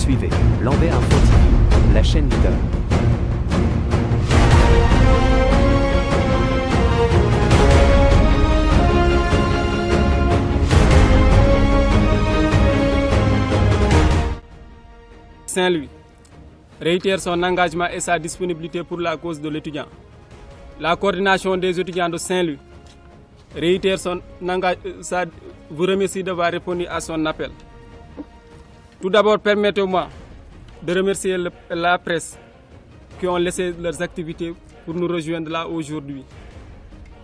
suivez Lambert Info TV, la chaîne leader. Saint-Louis réitère son engagement et sa disponibilité pour la cause de l'étudiant. La coordination des étudiants de Saint-Louis réitère son engagement, vous remercie d'avoir répondu à son appel. Tout d'abord, permettez-moi de remercier la presse qui ont laissé leurs activités pour nous rejoindre là aujourd'hui.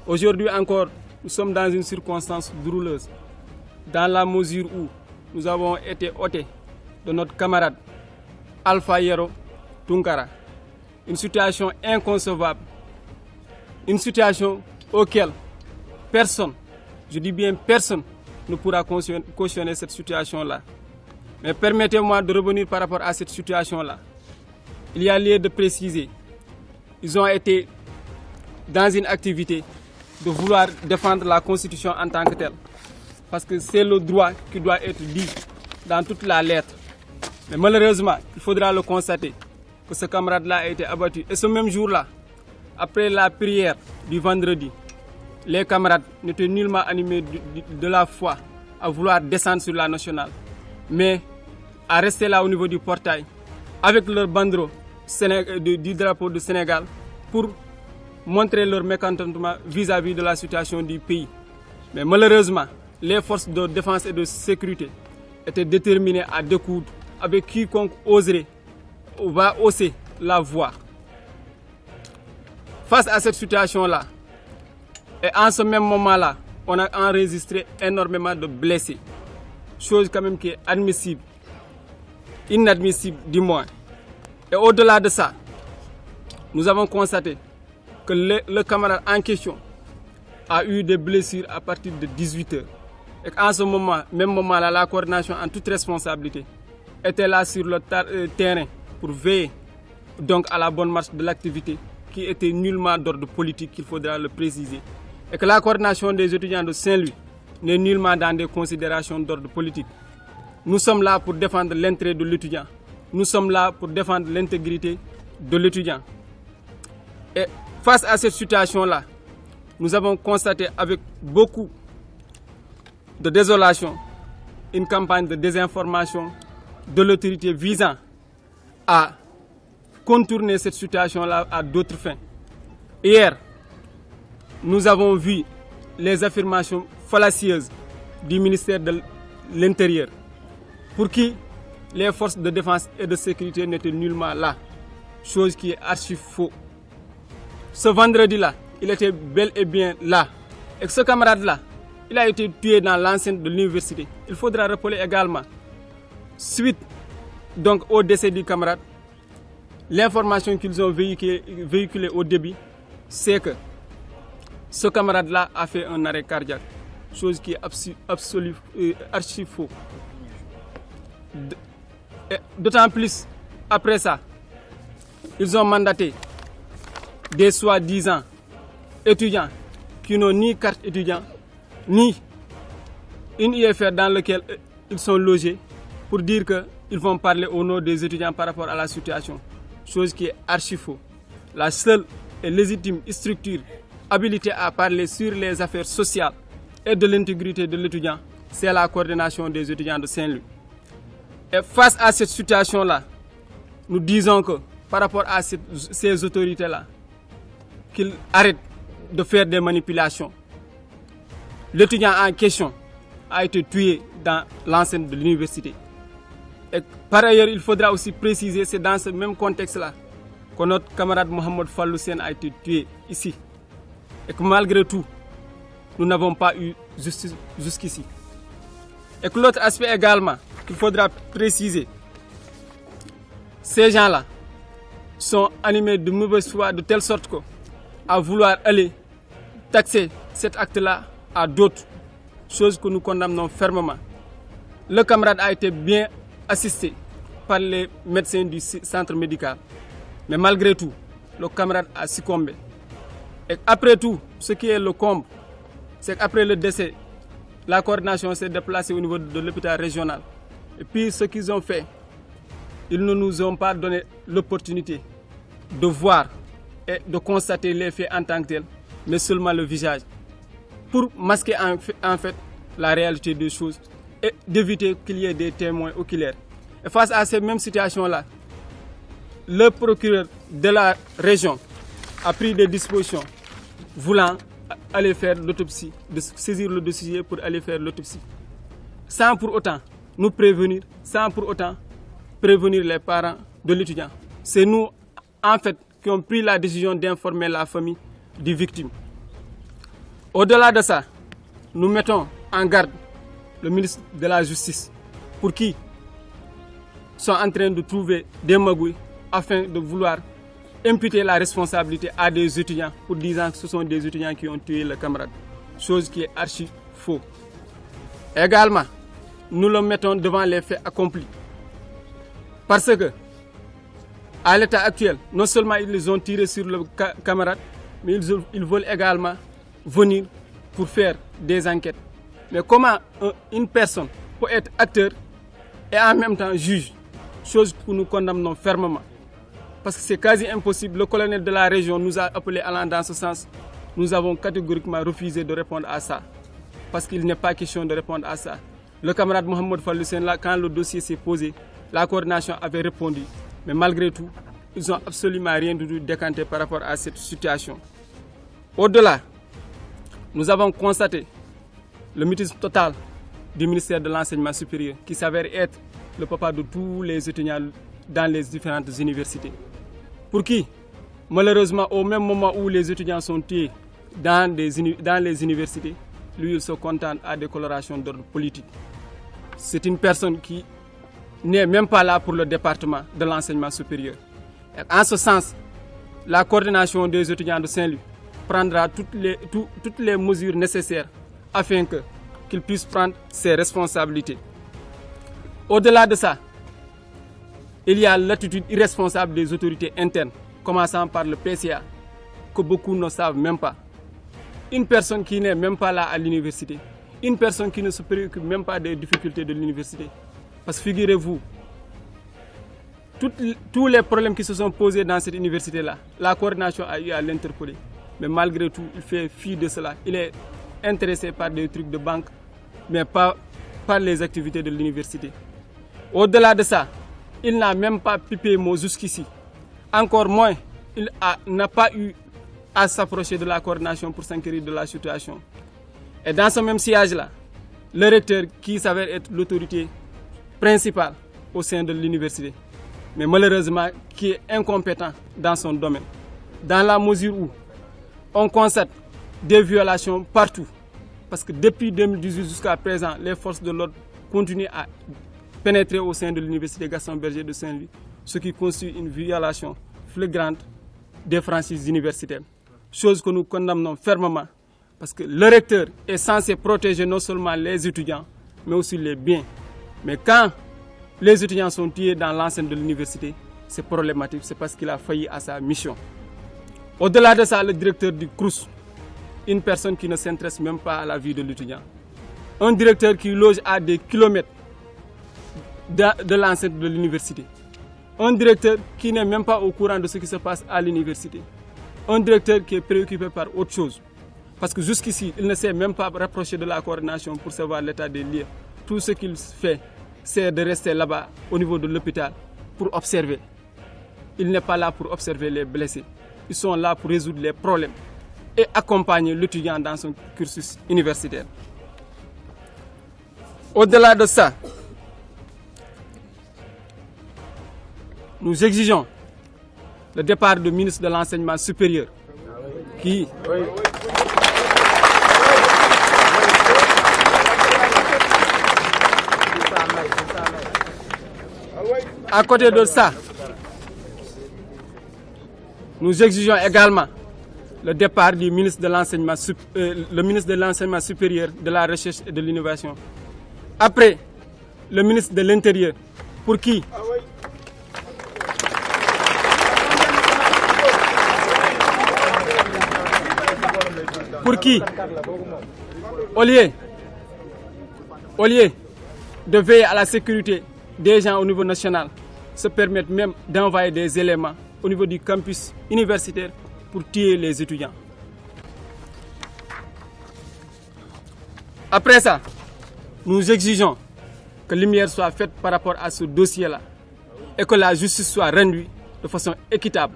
Aujourd'hui encore, nous sommes dans une circonstance douloureuse, dans la mesure où nous avons été ôtés de notre camarade Alpha Yero Tunkara. Une situation inconcevable, une situation auquel personne, je dis bien personne, ne pourra cautionner cette situation-là. Mais permettez-moi de revenir par rapport à cette situation-là. Il y a lieu de préciser, ils ont été dans une activité de vouloir défendre la Constitution en tant que telle. Parce que c'est le droit qui doit être dit dans toute la lettre. Mais malheureusement, il faudra le constater que ce camarade-là a été abattu. Et ce même jour-là, après la prière du vendredi, les camarades n'étaient nullement animés de la foi à vouloir descendre sur la nationale, mais à rester là au niveau du portail avec leur banderole du drapeau du Sénégal pour montrer leur mécontentement vis-à-vis de la situation du pays. Mais malheureusement, les forces de défense et de sécurité étaient déterminées à découdre avec quiconque oserait ou va hausser la voix. Face à cette situation-là, et en ce même moment-là, on a enregistré énormément de blessés. Chose quand même qui est admissible, inadmissible du moins. Et au-delà de ça, nous avons constaté que le camarade en question a eu des blessures à partir de 18h. Et qu'en ce moment, même moment-là, la coordination en toute responsabilité était là sur le terrain pour veiller donc à la bonne marche de l'activité qui était nullement d'ordre politique, il faudra le préciser. Et que la coordination des étudiants de Saint-Louis n'est nullement dans des considérations d'ordre politique. Nous sommes là pour défendre l'intérêt de l'étudiant. Nous sommes là pour défendre l'intégrité de l'étudiant. Et face à cette situation-là, nous avons constaté avec beaucoup de désolation une campagne de désinformation de l'autorité visant à contourner cette situation-là à d'autres fins. Hier, nous avons vu les affirmations fallacieuses du ministère de l'Intérieur, pour qui les forces de défense et de sécurité n'étaient nullement là, chose qui est archi faux. Ce vendredi-là, il était bel et bien là. Et ce camarade-là, il a été tué dans l'enceinte de l'université. Il faudra rappeler également, suite donc au décès du camarade, l'information qu'ils ont véhiculée au début, c'est que ce camarade-là a fait un arrêt cardiaque, chose qui est absolument archi faux. D'autant plus, après ça, ils ont mandaté des soi-disant étudiants qui n'ont ni carte étudiant, ni une IFR dans laquelle ils sont logés, pour dire qu'ils vont parler au nom des étudiants par rapport à la situation, chose qui est archi faux. La seule et légitime structure habilitée à parler sur les affaires sociales et de l'intégrité de l'étudiant, c'est la coordination des étudiants de Saint-Louis. Et face à cette situation-là, nous disons que par rapport à ces autorités-là, qu'ils arrêtent de faire des manipulations. L'étudiant en question a été tué dans l'enceinte de l'université. Et par ailleurs, il faudra aussi préciser, c'est dans ce même contexte-là que notre camarade Mohamed Falloussen a été tué ici. Et que malgré tout, nous n'avons pas eu justice jusqu'ici. Et que l'autre aspect également qu'il faudra préciser, ces gens-là sont animés de mauvaise foi de telle sorte qu'à vouloir aller taxer cet acte-là à d'autres, choses que nous condamnons fermement. Le camarade a été bien assisté par les médecins du centre médical. Mais malgré tout, le camarade a succombé. Et après tout, ce qui est le comble, c'est qu'après le décès, la coordination s'est déplacée au niveau de l'hôpital régional. Et puis ce qu'ils ont fait, ils ne nous ont pas donné l'opportunité de voir et de constater les faits en tant que tels, mais seulement le visage, pour masquer en fait la réalité des choses et d'éviter qu'il y ait des témoins oculaires. Et face à ces mêmes situations-là, le procureur de la région a pris des dispositions voulant aller faire l'autopsie, de saisir le dossier pour aller faire l'autopsie, sans pour autant nous prévenir, sans pour autant prévenir les parents de l'étudiant. C'est nous, en fait, qui ont pris la décision d'informer la famille des victimes. Au-delà de ça, nous mettons en garde le ministre de la Justice, pour qui sont en train de trouver des magouilles afin de vouloir imputer la responsabilité à des étudiants pour disant que ce sont des étudiants qui ont tué le camarade, chose qui est archi faux. Également, nous le mettons devant les faits accomplis. Parce que, à l'état actuel, non seulement ils ont tiré sur le camarade, mais ils veulent également venir pour faire des enquêtes. Mais comment une personne peut être acteur et en même temps juge, chose que nous condamnons fermement. Parce que c'est quasi impossible. Le colonel de la région nous a appelé allant dans ce sens. Nous avons catégoriquement refusé de répondre à ça. Parce qu'il n'est pas question de répondre à ça. Le camarade Mohamed Fallusen, quand le dossier s'est posé, la coordination avait répondu. Mais malgré tout, ils n'ont absolument rien du tout décanté par rapport à cette situation. Au-delà, nous avons constaté le mutisme total du ministère de l'Enseignement supérieur, qui s'avère être le papa de tous les étudiants dans les différentes universités. Pour qui, malheureusement, au même moment où les étudiants sont tués dans les universités, lui, il se contente à des colorations d'ordre politique. C'est une personne qui n'est même pas là pour le département de l'enseignement supérieur. Et en ce sens, la coordination des étudiants de Saint-Louis prendra toutes les mesures nécessaires afin qu'il puisse prendre ses responsabilités. Au-delà de ça, il y a l'attitude irresponsable des autorités internes, commençant par le PCA, que beaucoup ne savent même pas. Une personne qui n'est même pas là à l'université, une personne qui ne se préoccupe même pas des difficultés de l'université. Parce que figurez-vous, tous les problèmes qui se sont posés dans cette université-là, la coordination a eu à l'interpeller. Mais malgré tout, il fait fi de cela. Il est intéressé par des trucs de banque, mais pas par les activités de l'université. Au-delà de ça, il n'a même pas pipé mot jusqu'ici. Encore moins, il n'a pas eu à s'approcher de la coordination pour s'inquiéter de la situation. Et dans ce même sillage-là, le recteur qui s'avère être l'autorité principale au sein de l'université, mais malheureusement qui est incompétent dans son domaine, dans la mesure où on constate des violations partout. Parce que depuis 2018 jusqu'à présent, les forces de l'ordre continuent à pénétrer au sein de l'université Gaston Berger de Saint-Louis, ce qui constitue une violation flagrante des franchises universitaires. Chose que nous condamnons fermement, parce que le recteur est censé protéger non seulement les étudiants, mais aussi les biens. Mais quand les étudiants sont tués dans l'enceinte de l'université, c'est problématique, c'est parce qu'il a failli à sa mission. Au-delà de ça, le directeur du CROUS, une personne qui ne s'intéresse même pas à la vie de l'étudiant. Un directeur qui loge à des kilomètres de l'enceinte de l'université. Un directeur qui n'est même pas au courant de ce qui se passe à l'université. Un directeur qui est préoccupé par autre chose. Parce que jusqu'ici, il ne s'est même pas rapproché de la coordination pour savoir l'état des lieux. Tout ce qu'il fait, c'est de rester là-bas au niveau de l'hôpital pour observer. Il n'est pas là pour observer les blessés. Ils sont là pour résoudre les problèmes et accompagner l'étudiant dans son cursus universitaire. Au-delà de ça, nous exigeons le départ du ministre de l'Enseignement supérieur qui, à côté de ça, nous exigeons également le départ du ministre de l'Enseignement supérieur, de la Recherche et de l'Innovation. Après, le ministre de l'Intérieur, pour qui au lieu de veiller à la sécurité des gens au niveau national, se permettent même d'envoyer des éléments au niveau du campus universitaire pour tuer les étudiants. Après ça, nous exigeons que lumière soit faite par rapport à ce dossier-là et que la justice soit rendue de façon équitable,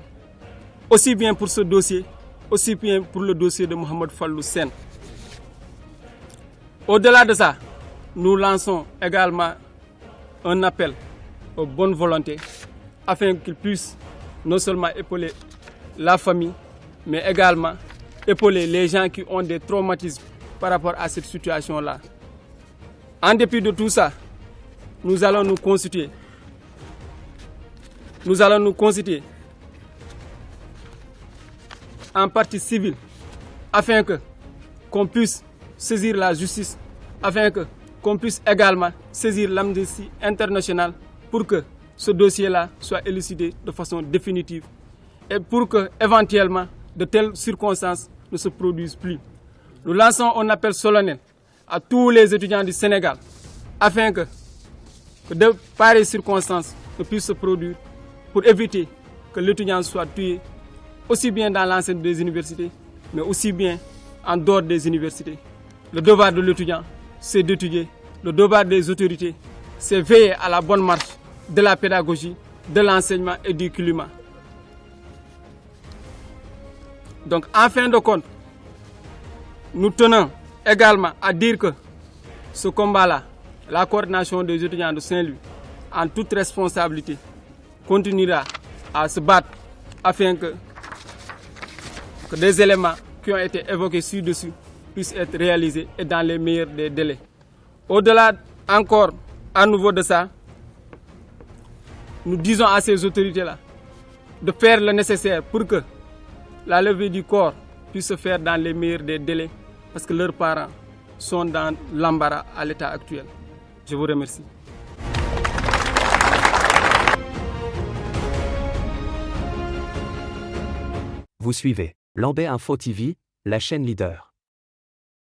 aussi bien pour ce dossier, aussi bien pour le dossier de Mohamed Fallou Sène. Au-delà de ça, nous lançons également un appel aux bonnes volontés afin qu'ils puissent non seulement épauler la famille, mais également épauler les gens qui ont des traumatismes par rapport à cette situation-là. En dépit de tout ça, nous allons nous constituer. Nous allons nous constituer en partie civile afin qu'on puisse saisir la justice, afin qu'on puisse également saisir l'Amnesty International pour que ce dossier-là soit élucidé de façon définitive et pour que, éventuellement, de telles circonstances ne se produisent plus. Nous lançons un appel solennel à tous les étudiants du Sénégal afin que de pareilles circonstances ne puissent se produire pour éviter que l'étudiant soit tué aussi bien dans l'enceinte des universités, mais aussi bien en dehors des universités. Le devoir de l'étudiant, c'est d'étudier. Le devoir des autorités, c'est veiller à la bonne marche de la pédagogie, de l'enseignement et du climat. Donc, en fin de compte, nous tenons également à dire que ce combat-là, la coordination des étudiants de Saint-Louis, en toute responsabilité, continuera à se battre afin que des éléments qui ont été évoqués ci-dessus puissent être réalisés et dans les meilleurs des délais. Au-delà encore, à nouveau de ça, nous disons à ces autorités-là de faire le nécessaire pour que la levée du corps puisse se faire dans les meilleurs des délais parce que leurs parents sont dans l'embarras à l'état actuel. Je vous remercie. Vous suivez Lambert Info TV, la chaîne leader.